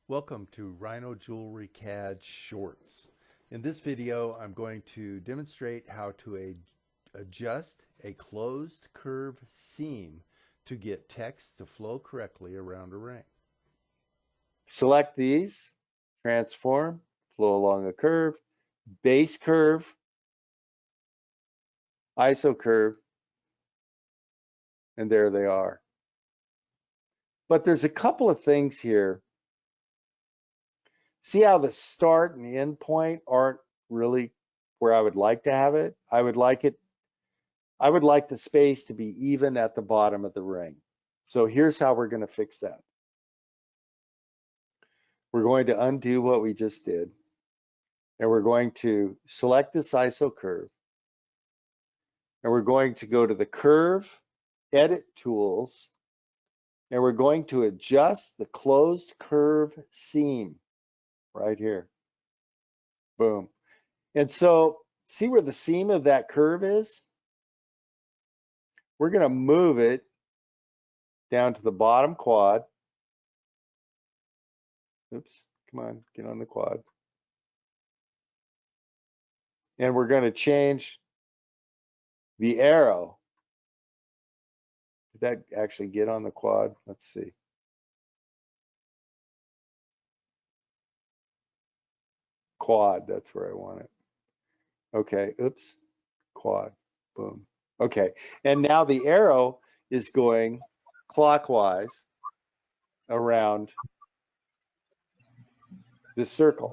Welcome to Rhino Jewelry CAD Shorts. In this video, I'm going to demonstrate how to adjust a closed curve seam to get text to flow correctly around a ring. Select these, transform, flow along a curve, base curve, isocurve, and there they are. But there's a couple of things here. See how the start and the end point aren't really where I would like to have it? I would like the space to be even at the bottom of the ring. So here's how we're going to fix that. We're going to undo what we just did, and we're going to select this isocurve, and we're going to go to the curve edit tools, and we're going to adjust the closed curve seam right here. Boom. And so see where the seam of that curve is? We're going to move it down to the bottom quad. Oops, come on, get on the quad. And we're going to change the arrow. Did that actually get on the quad? Let's see. Quad, that's where I want it. Okay, oops, quad, boom. Okay, and now the arrow is going clockwise around this circle.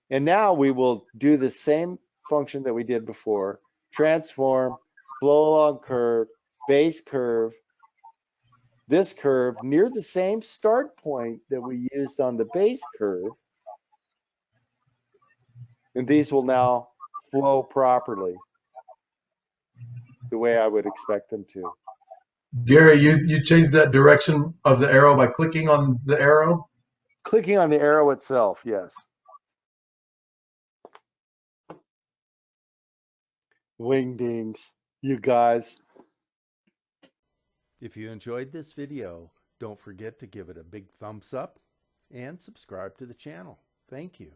And now we will do the same function that we did before. Transform, flow along curve, base curve, this curve near the same start point that we used on the base curve. And these will now flow properly the way I would expect them to. Gary, you changed that direction of the arrow by clicking on the arrow? Clicking on the arrow itself, yes. Wingdings, you guys. If you enjoyed this video, don't forget to give it a big thumbs up and subscribe to the channel. Thank you.